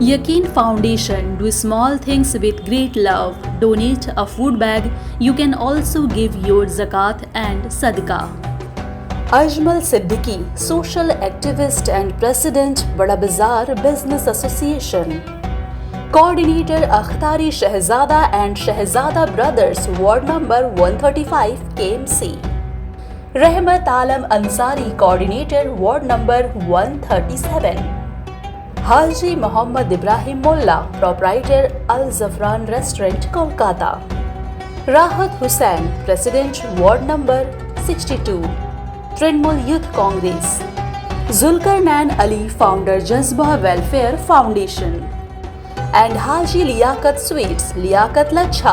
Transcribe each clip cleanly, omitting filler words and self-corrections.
Yaqeen Foundation do small things with great love. Donate a food bag. You can also give your zakat and sadaqah. Ajmal Siddiqui, social activist and president Bada Bazaar Business Association. Coordinator Akhtari Shahzada and Shahzada Brothers, Ward number 135 KMC. Rahmat Alam Ansari, Coordinator Ward number 137. Haji Muhammad Ibrahim Mullah, Proprietor Al Zafran Restaurant, Kolkata. Rahat Hussain, President Ward number 62, Trinamool Youth Congress. Zulkarnain Ali, Founder Jazba Welfare Foundation. And Haji Liaquat Sweets, Liaquat Lacha,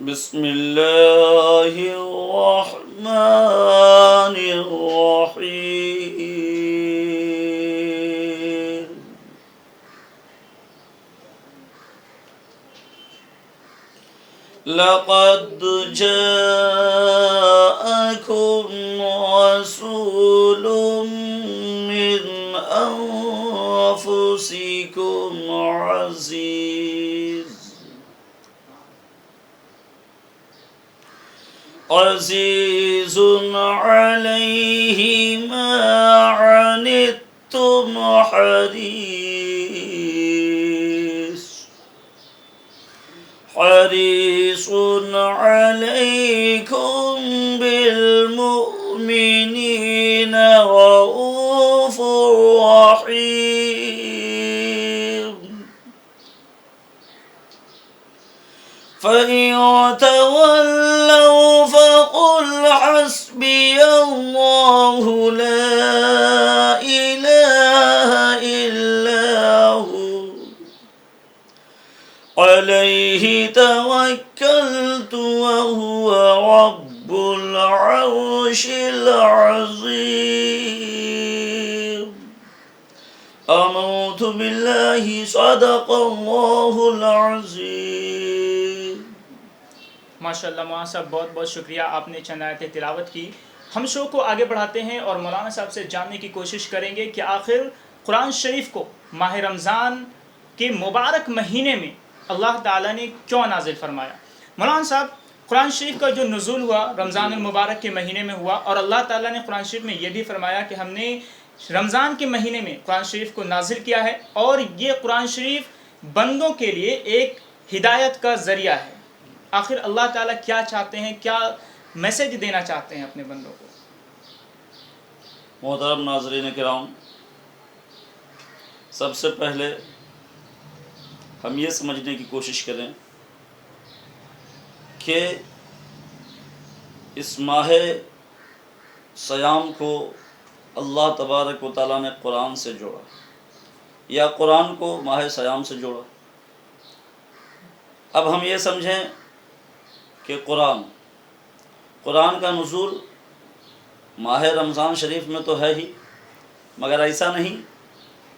بسم اللہ الرحمن الرحیم لقد جاءكم رسول من أنفسكم عزيز عليه ما عنتم حريص عليكم بالمؤمنين رؤوف رحيم فإن تولوا فقل حسبي الله لا إله إلا هو عليه توكلت وهو رب العرش العظيم آمنت بالله صدق الله العظيم. ماشاءاللہ مولانا صاحب بہت بہت شکریہ، آپ نے چند آیتیں تلاوت کی. ہم شو کو آگے بڑھاتے ہیں اور مولانا صاحب سے جاننے کی کوشش کریں گے کہ آخر قرآن شریف کو ماہ رمضان کے مبارک مہینے میں اللہ تعالیٰ نے کیوں نازل فرمایا. مولانا صاحب، قرآن شریف کا جو نزول ہوا رمضان المبارک کے مہینے میں ہوا، اور اللہ تعالیٰ نے قرآن شریف میں یہ بھی فرمایا کہ ہم نے رمضان کے مہینے میں قرآن شریف کو نازل کیا ہے، اور یہ قرآن شریف بندوں کے لیے ایک ہدایت کا ذریعہ ہے. آخر اللہ تعالیٰ کیا چاہتے ہیں، کیا میسج دینا چاہتے ہیں اپنے بندوں کو؟ محترم ناظرین کرام، سب سے پہلے ہم یہ سمجھنے کی کوشش کریں کہ اس ماہ سیام کو اللہ تبارک و تعالیٰ نے قرآن سے جوڑا، یا قرآن کو ماہ سیام سے جوڑا. اب ہم یہ سمجھیں کہ قرآن کا نزول ماہ رمضان شریف میں تو ہے ہی، مگر ایسا نہیں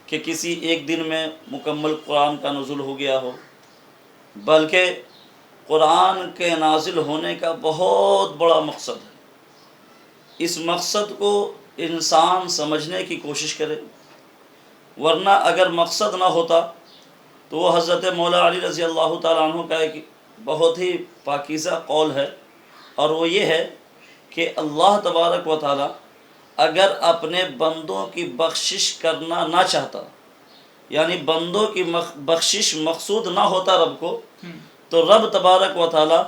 کہ کسی ایک دن میں مکمل قرآن کا نزول ہو گیا ہو، بلکہ قرآن کے نازل ہونے کا بہت بڑا مقصد ہے. اس مقصد کو انسان سمجھنے کی کوشش کرے، ورنہ اگر مقصد نہ ہوتا تو وہ حضرت مولا علی رضی اللہ تعالیٰ عنہ کا ایک بہت ہی پاکیزہ قول ہے، اور وہ یہ ہے کہ اللہ تبارک و تعالیٰ اگر اپنے بندوں کی بخشش کرنا نہ چاہتا، یعنی بندوں کی بخشش مقصود نہ ہوتا رب کو، تو رب تبارک و تعالیٰ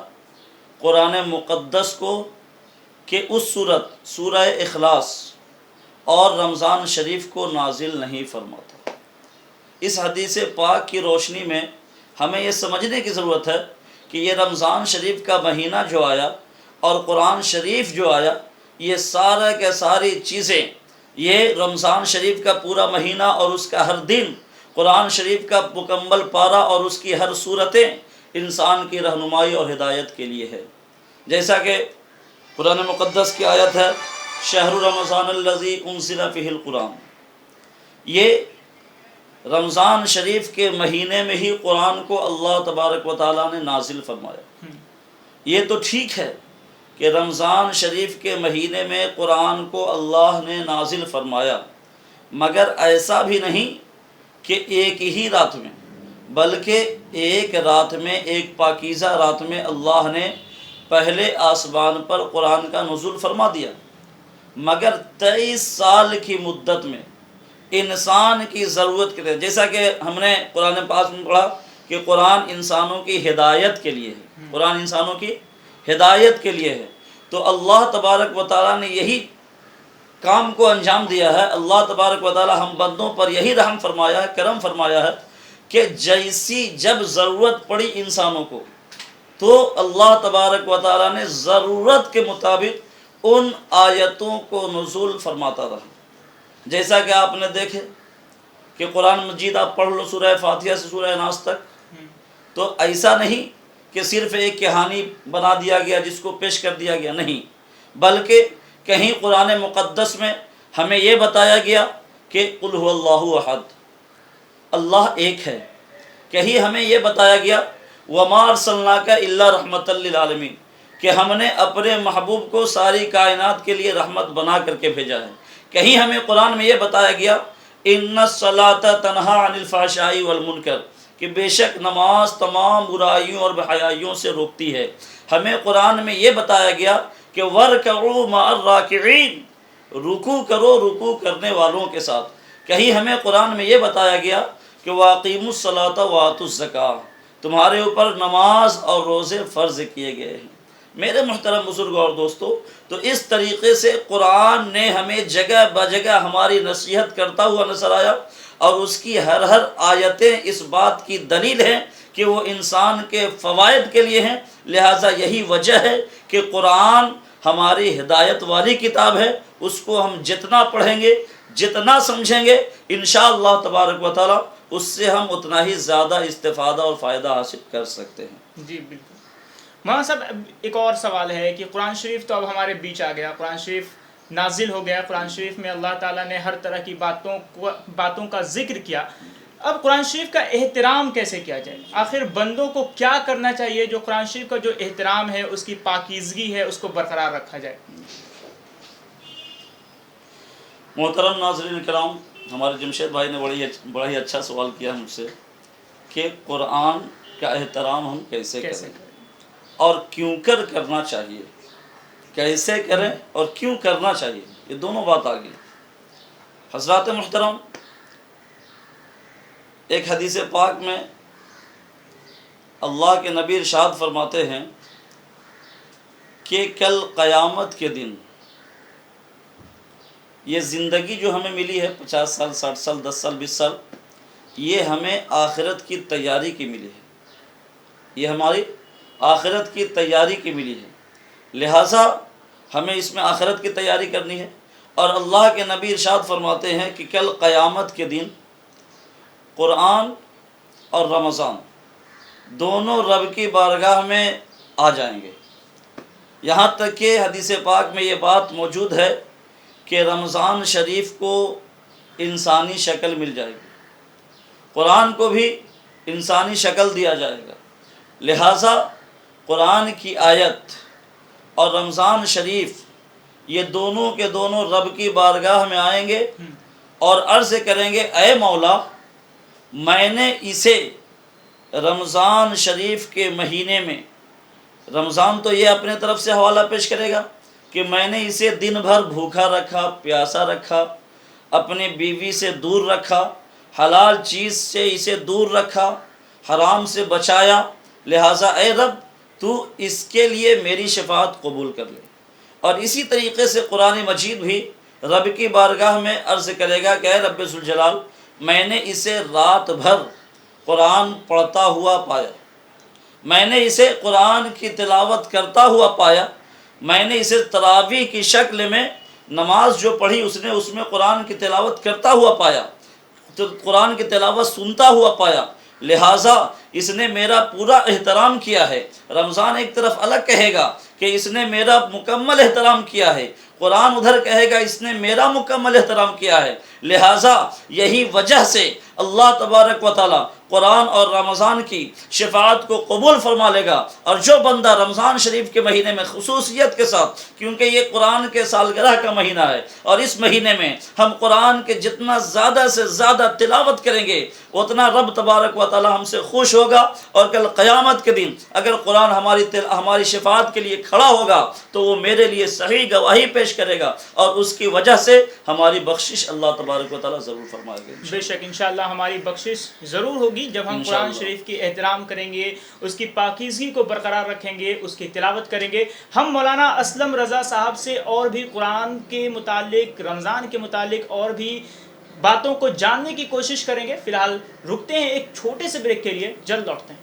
قرآن مقدس کو کہ اس سورہ اخلاص اور رمضان شریف کو نازل نہیں فرماتا. اس حدیث پاک کی روشنی میں ہمیں یہ سمجھنے کی ضرورت ہے کہ یہ رمضان شریف کا مہینہ جو آیا اور قرآن شریف جو آیا، یہ سارا کے ساری چیزیں، یہ رمضان شریف کا پورا مہینہ اور اس کا ہر دن، قرآن شریف کا مکمل پارہ اور اس کی ہر صورتیں انسان کی رہنمائی اور ہدایت کے لیے ہے. جیسا کہ قرآن مقدس کی آیت ہے شہر رمضان الذی انزل فیہ القرآن، یہ رمضان شریف کے مہینے میں ہی قرآن کو اللہ تبارک و تعالیٰ نے نازل فرمایا. یہ تو ٹھیک ہے کہ رمضان شریف کے مہینے میں قرآن کو اللہ نے نازل فرمایا، مگر ایسا بھی نہیں کہ ایک ہی رات میں، بلکہ ایک رات میں، ایک پاکیزہ رات میں اللہ نے پہلے آسمان پر قرآن کا نزول فرما دیا، مگر 23 سال کی مدت میں انسان کی ضرورت کے تحت، جیسا کہ ہم نے قرآن پاک میں پڑھا کہ قرآن انسانوں کی ہدایت کے لیے ہے، قرآن انسانوں کی ہدایت کے لیے ہے، تو اللہ تبارک و تعالیٰ نے یہی کام کو انجام دیا ہے. اللہ تبارک و تعالیٰ ہم بندوں پر یہی رحم فرمایا ہے، کرم فرمایا ہے کہ جیسی جب ضرورت پڑی انسانوں کو تو اللہ تبارک و تعالیٰ نے ضرورت کے مطابق ان آیتوں کو نزول فرماتا رہا. جیسا کہ آپ نے دیکھے کہ قرآن مجید آپ پڑھ لو سورہ فاتحہ سے سورہ ناس تک، تو ایسا نہیں کہ صرف ایک کہانی بنا دیا گیا جس کو پیش کر دیا گیا، نہیں، بلکہ کہیں قرآن مقدس میں ہمیں یہ بتایا گیا کہ قل هو اللہ احد، اللہ ایک ہے، کہیں ہمیں یہ بتایا گیا وما ارسلناک الا رحمۃ للعالمین، کہ ہم نے اپنے محبوب کو ساری کائنات کے لیے رحمت بنا کر کے بھیجا ہے، کہیں ہمیں قرآن میں یہ بتایا گیا ان الصلاۃ تنہی عن الفحشاء والمنکر، کہ بے شک نماز تمام برائیوں اور بے-حیائیوں سے روکتی ہے، ہمیں قرآن میں یہ بتایا گیا کہ وَارْكَعُوا مَعَ الرَّاكِعِينَ، رکوع کرو رکوع کرنے والوں کے ساتھ، کہیں ہمیں قرآن میں یہ بتایا گیا کہ وَأَقِيمُوا الصَّلَاةَ وَآتُوا الزَّكَاةَ، تمہارے اوپر نماز اور روزے فرض کیے گئے ہیں۔ میرے محترم بزرگوں اور دوستو، تو اس طریقے سے قرآن نے ہمیں جگہ بجگہ ہماری نصیحت کرتا ہوا نظر آیا، اور اس کی ہر آیتیں اس بات کی دلیل ہیں کہ وہ انسان کے فوائد کے لیے ہیں، لہٰذا یہی وجہ ہے کہ قرآن ہماری ہدایت والی کتاب ہے، اس کو ہم جتنا پڑھیں گے، جتنا سمجھیں گے، انشاءاللہ تبارک و تعالی اس سے ہم اتنا ہی زیادہ استفادہ اور فائدہ حاصل کر سکتے ہیں۔ جی بالکل۔ مولانا صاحب ایک اور سوال ہے کہ قرآن شریف تو اب ہمارے بیچ آ گیا، قرآن شریف نازل ہو گیا، قرآن شریف میں اللہ تعالیٰ نے ہر طرح کی باتوں کا ذکر کیا، اب قرآن شریف کا احترام کیسے کیا جائے؟ آخر بندوں کو کیا کرنا چاہیے جو قرآن شریف کا جو احترام ہے، اس کی پاکیزگی ہے، اس کو برقرار رکھا جائے؟ محترم ناظرین کرام، ہمارے جمشید بھائی نے بڑا ہی اچھا سوال کیا مجھ سے کہ قرآن کا احترام ہم کیسے کریں اور کیوں کرنا چاہیے، کیسے کریں اور کیوں کرنا چاہیے، یہ دونوں بات آ گئی۔ حضرات محترم، ایک حدیث پاک میں اللہ کے نبی ارشاد فرماتے ہیں کہ کل قیامت کے دن یہ زندگی جو ہمیں ملی ہے 50 سال 60 سال 10 سال 20 سال، یہ ہمیں آخرت کی تیاری کی ملی ہے، یہ ہماری آخرت کی تیاری کی ملی ہے، لہٰذا ہمیں اس میں آخرت کی تیاری کرنی ہے۔ اور اللہ کے نبی ارشاد فرماتے ہیں کہ کل قیامت کے دن قرآن اور رمضان دونوں رب کی بارگاہ میں آ جائیں گے، یہاں تک کہ حدیث پاک میں یہ بات موجود ہے کہ رمضان شریف کو انسانی شکل مل جائے گی، قرآن کو بھی انسانی شکل دیا جائے گا، لہٰذا قرآن کی آیت اور رمضان شریف یہ دونوں کے دونوں رب کی بارگاہ میں آئیں گے اور عرض کریں گے اے مولا، میں نے اسے رمضان شریف کے مہینے میں، رمضان تو یہ اپنے طرف سے حوالہ پیش کرے گا کہ میں نے اسے دن بھر بھوکا رکھا، پیاسا رکھا، اپنی بیوی سے دور رکھا، حلال چیز سے اسے دور رکھا، حرام سے بچایا، لہٰذا اے رب تو اس کے لیے میری شفاعت قبول کر لے۔ اور اسی طریقے سے قرآن مجید بھی رب کی بارگاہ میں عرض کرے گا کہ اے رب ذوالجلال، میں نے اسے رات بھر قرآن پڑھتا ہوا پایا، میں نے اسے قرآن کی تلاوت کرتا ہوا پایا، میں نے اسے تراویح کی شکل میں نماز جو پڑھی اس میں قرآن کی تلاوت کرتا ہوا پایا، قرآن کی تلاوت سنتا ہوا پایا، لہٰذا اس نے میرا پورا احترام کیا ہے۔ رمضان ایک طرف الگ کہے گا کہ اس نے میرا مکمل احترام کیا ہے، قرآن ادھر کہے گا اس نے میرا مکمل احترام کیا ہے، لہٰذا یہی وجہ سے اللہ تبارک و تعالی قرآن اور رمضان کی شفاعت کو قبول فرما لے گا۔ اور جو بندہ رمضان شریف کے مہینے میں خصوصیت کے ساتھ، کیونکہ یہ قرآن کے سالگرہ کا مہینہ ہے اور اس مہینے میں ہم قرآن کے جتنا زیادہ سے زیادہ تلاوت کریں گے اتنا رب تبارک و تعالی ہم سے خوش ہوگا، اور کل قیامت کے دن اگر قرآن ہماری شفاعت کے لیے کھڑا ہوگا تو وہ میرے لیے صحیح گواہی پیش کرے گا، اور اس کی وجہ سے ہماری بخشش اللہ تبارک و تعالی ضرور فرمائے گا۔ بے شک انشاءاللہ ہماری بخشش ضرور ہوگی جب ہم قرآن شریف کی احترام کریں گے، اس کی پاکیزگی کو برقرار رکھیں گے، اس کی تلاوت کریں گے۔ ہم مولانا اسلم رضا صاحب سے اور بھی قرآن کے متعلق، رمضان کے متعلق اور بھی باتوں کو جاننے کی کوشش کریں گے۔ فی الحال رکتے ہیں ایک چھوٹے سے بریک کے لیے، جلد لوٹتے ہیں۔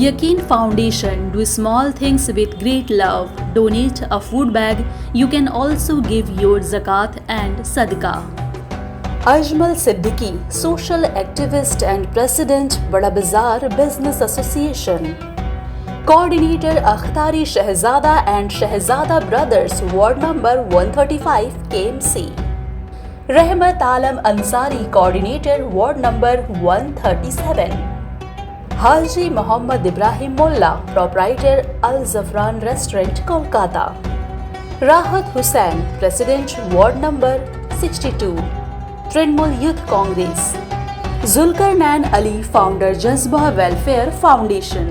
Yakin Foundation do small things with great love. Donate a food bag. You can also give your zakat and sadaqah. Ajmal Siddiqui, social activist and president Bada Bazaar Business Association. Coordinator Akhtari Shahzada and Shahzada Brothers, Ward number 135, KMC. Rahmat Alam Ansari, Coordinator, Ward number 137. Haji Muhammad Ibrahim Mullah, Proprietor Al Zafran Restaurant, Kolkata. Rahat Hussain, President, Ward number 62, Trinamool Youth Congress. Zulkarnain Ali, Founder, Jazba Welfare Foundation.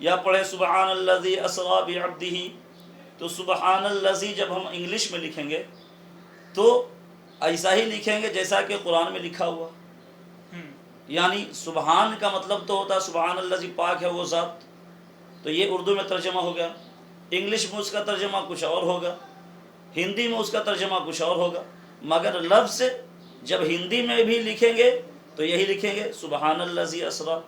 یا پڑھیں سبحان الذی اسری بعبدہ. تو سبحان الذی جب ہم English میں لکھیں گے تو ایسا ہی لکھیں گے جیسا کہ قرآن میں لکھا ہوا. یعنی سبحان کا مطلب تو ہوتا ہے سبحان الذی، پاک ہے وہ ذات. تو یہ اردو میں ترجمہ ہو گیا. انگلش میں اس کا ترجمہ کچھ اور ہوگا، ہندی میں اس کا ترجمہ کچھ اور ہوگا. مگر لفظ جب ہندی میں بھی لکھیں گے تو یہی لکھیں گے سبحان الذی اسری،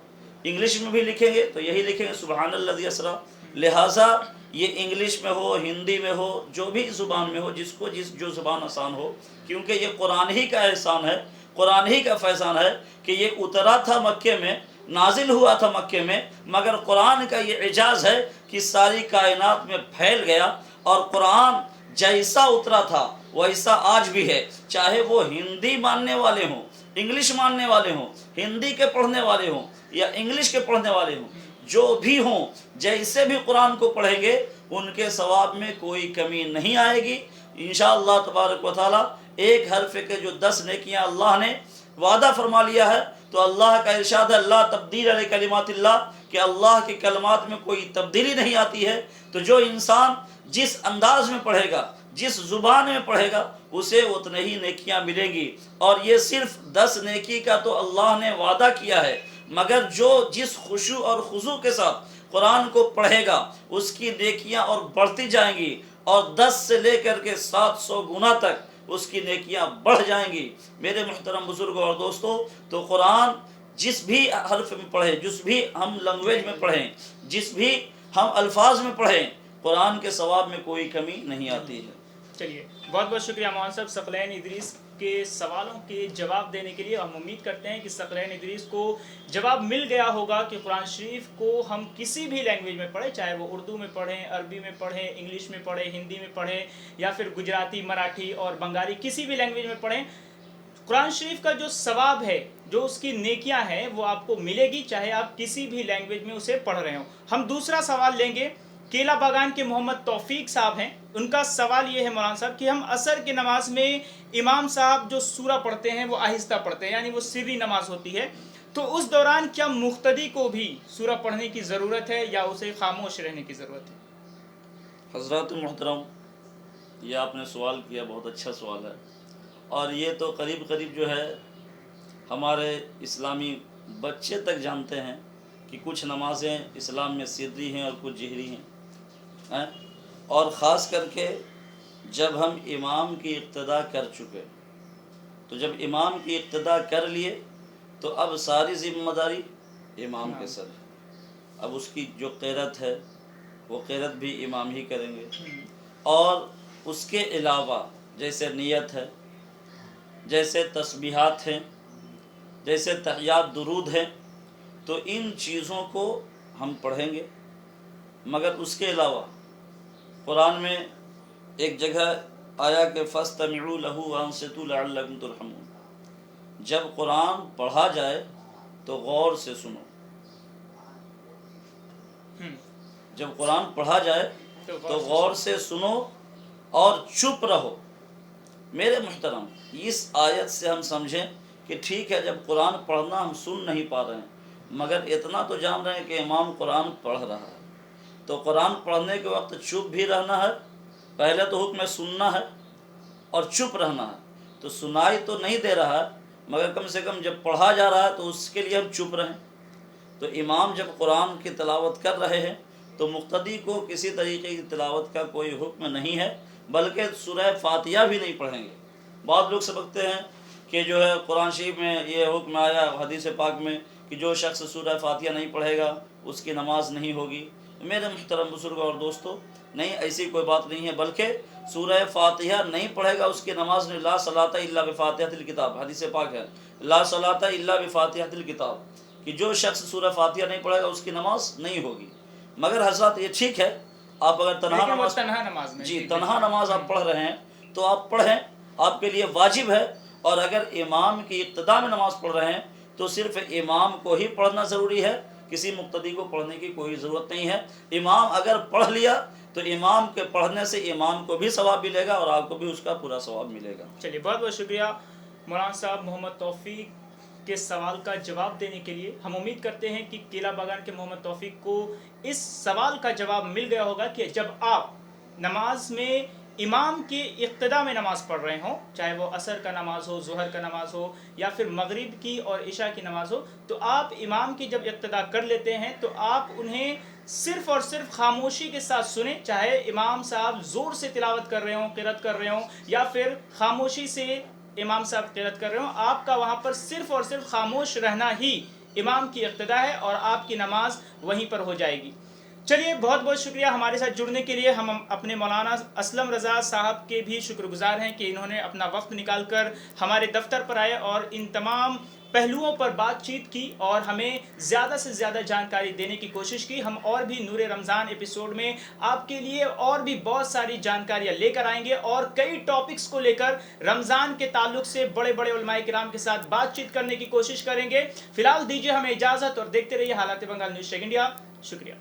انگلش میں بھی لکھیں گے تو یہی لکھیں گے سبحان الذی اسری. لہٰذا یہ انگلش میں ہو، ہندی میں ہو، جو بھی زبان میں ہو، جس کو جو زبان آسان ہو، کیونکہ یہ قرآن ہی کا احسان ہے، قرآن ہی کا فیضان ہے کہ یہ اترا تھا مکے میں، نازل ہوا تھا مکے میں، مگر قرآن کا یہ اعجاز ہے کہ ساری کائنات میں پھیل گیا. اور قرآن جیسا اترا تھا ویسا آج بھی ہے، چاہے وہ ہندی ماننے والے ہوں، انگلش ماننے والے ہوں، ہندی کے پڑھنے والے ہوں یا انگلش کے پڑھنے والے ہوں، جو بھی ہوں، جیسے بھی قرآن کو پڑھیں گے ان کے ثواب میں کوئی کمی نہیں آئے گی انشاءاللہ تبارک و تعالی. ایک حرف کے جو 10 نیکیاں اللہ نے وعدہ فرما لیا ہے. تو اللہ کا ارشاد ہے اللہ تبدیل لکلمات اللہ، کہ اللہ کے کلمات میں کوئی تبدیلی نہیں آتی ہے. تو جو انسان جس انداز میں پڑھے گا، جس زبان میں پڑھے گا، اسے اتنے ہی نیکیاں ملیں گی. اور یہ صرف 10 نیکی کا تو اللہ نے وعدہ کیا ہے، مگر جو جس خشوع اور خضوع کے ساتھ قرآن کو پڑھے گا اس کی نیکیاں اور بڑھتی جائیں گی، اور 10 سے لے کر کے 700 گنا تک اس کی نیکیاں بڑھ جائیں گی. میرے محترم بزرگوں اور دوستوں، تو قرآن جس بھی حرف میں پڑھیں، جس بھی ہم لینگویج میں پڑھیں، جس بھی ہم الفاظ میں پڑھیں، قرآن کے ثواب میں کوئی کمی نہیں آتی ہے. چلیے بہت بہت شکریہ مولانا صاحب ثقلین ادریس کے سوالوں کے جواب دینے کے لیے. ہم امید کرتے ہیں کہ ثقلین ادریس کو جواب مل گیا ہوگا کہ قرآن شریف کو ہم کسی بھی لینگویج میں پڑھیں، چاہے وہ اردو میں پڑھیں، عربی میں پڑھیں، انگلش میں پڑھیں، ہندی میں پڑھیں، یا پھر گجراتی، مراٹھی اور بنگالی، کسی بھی لینگویج میں پڑھیں، قرآن شریف کا جو ثواب ہے، جو اس کی نیکیاں ہیں، وہ آپ کو ملے گی چاہے آپ کسی بھی لینگویج میں اسے پڑھ رہے ہوں. ہم دوسرا سوال لیں گے. کیلا باغان کے محمد توفیق صاحب ہیں. ان کا سوال یہ ہے مولانا صاحب کہ ہم عصر کی نماز میں امام صاحب جو سورہ پڑھتے ہیں وہ آہستہ پڑھتے ہیں، یعنی وہ سری نماز ہوتی ہے، تو اس دوران کیا مقتدی کو بھی سورہ پڑھنے کی ضرورت ہے یا اسے خاموش رہنے کی ضرورت ہے؟ حضرات محترم، یہ آپ نے سوال کیا، بہت اچھا سوال ہے. اور یہ تو قریب قریب جو ہے ہمارے اسلامی بچے تک جانتے ہیں کہ کچھ نمازیں اسلام میں سری ہیں اور کچھ جہری ہیں. اور خاص کر کے جب ہم امام کی اقتداء کر چکے، تو جب امام کی اقتداء کر لیے تو اب ساری ذمہ داری امام کے سر ہے. اب اس کی جو قرات ہے وہ قرات بھی امام ہی کریں گے. اور اس کے علاوہ جیسے نیت ہے، جیسے تسبیحات ہیں، جیسے تحیات درود ہیں، تو ان چیزوں کو ہم پڑھیں گے. مگر اس کے علاوہ قرآن میں ایک جگہ آیا کہ فَاسْتَمِعُوا لَهُ وَأَنصِتُوا لَعَلَّكُمْ تُرْحَمُونَ. جب قرآن پڑھا جائے تو غور سے سنو. جب قرآن پڑھا جائے تو غور سے سنو اور چپ رہو. میرے محترم، اس آیت سے ہم سمجھیں کہ ٹھیک ہے جب قرآن پڑھنا ہم سن نہیں پا رہے ہیں، مگر اتنا تو جان رہے ہیں کہ امام قرآن پڑھ رہا ہے، تو قرآن پڑھنے کے وقت چپ بھی رہنا ہے. پہلے تو حکم سننا ہے اور چپ رہنا ہے. تو سنائی تو نہیں دے رہا ہے، مگر کم سے کم جب پڑھا جا رہا ہے تو اس کے لیے ہم چپ رہیں. تو امام جب قرآن کی تلاوت کر رہے ہیں تو مقتدی کو کسی طریقے کی تلاوت کا کوئی حکم نہیں ہے، بلکہ سورہ فاتحہ بھی نہیں پڑھیں گے. بعض لوگ سمجھتے ہیں کہ جو ہے قرآن شریف میں یہ حکم آیا حدیث پاک میں کہ جو شخص سورہ فاتحہ نہیں پڑھے گا اس کی نماز نہیں ہوگی. میرے محترم بزرگوں اور دوستو، نہیں، ایسی کوئی بات نہیں ہے، بلکہ سورہ فاتحہ نہیں پڑھے گا اس کی نماز میں لا صلاۃ الا بفاتحۃ الکتاب، حدیث پاک ہے لا صلاۃ الا بفاتحۃ الکتاب، کہ جو شخص سورہ فاتحہ نہیں پڑھے گا اس کی نماز نہیں ہوگی. مگر حضرات یہ ٹھیک ہے، آپ اگر تنہا نماز میں جی تنہا نماز آپ پڑھ رہے ہیں تو آپ پڑھیں، آپ کے لیے واجب ہے. اور اگر امام کی اقتداء میں نماز پڑھ رہے ہیں تو صرف امام کو ہی پڑھنا ضروری ہے، کسی مقتدی کو پڑھنے کی کوئی ضرورت نہیں ہے. امام اگر پڑھ لیا تو امام کے پڑھنے سے امام کو بھی ثواب ملے گا اور آپ کو بھی اس کا پورا ثواب ملے گا. چلیے بہت بہت شکریہ مولانا صاحب محمد توفیق کے سوال کا جواب دینے کے لیے. ہم امید کرتے ہیں کہ کیلا باغان کے محمد توفیق کو اس سوال کا جواب مل گیا ہوگا کہ جب آپ نماز میں امام کی اقتدا میں نماز پڑھ رہے ہوں، چاہے وہ عصر کا نماز ہو، ظہر کا نماز ہو یا پھر مغرب کی اور عشاء کی نماز ہو، تو آپ امام کی جب اقتدا کر لیتے ہیں تو آپ انہیں صرف اور صرف خاموشی کے ساتھ سنیں، چاہے امام صاحب زور سے تلاوت کر رہے ہوں، قرات کر رہے ہوں، یا پھر خاموشی سے امام صاحب قرات کر رہے ہوں. آپ کا وہاں پر صرف اور صرف خاموش رہنا ہی امام کی اقتدا ہے اور آپ کی نماز وہیں پر ہو جائے گی. چلیے، بہت بہت شکریہ ہمارے ساتھ جڑنے کے لیے. ہم اپنے مولانا اسلم رضا صاحب کے بھی شکر گزار ہیں کہ انہوں نے اپنا وقت نکال کر ہمارے دفتر پر آئے اور ان تمام پہلوؤں پر بات چیت کی اور ہمیں زیادہ سے زیادہ جانکاری دینے کی کوشش کی. ہم اور بھی نور رمضان ایپیسوڈ میں آپ کے لیے اور بھی بہت ساری جانکاریاں لے کر آئیں گے اور کئی ٹاپکس کو لے کر رمضان کے تعلق سے بڑے بڑے علماء کرام کے ساتھ بات چیت کرنے کی کوشش کریں گے. فی الحال دیجیے ہمیں اجازت اور دیکھتے رہیے حالات بنگال نیوز ٹیک انڈیا. شکریہ.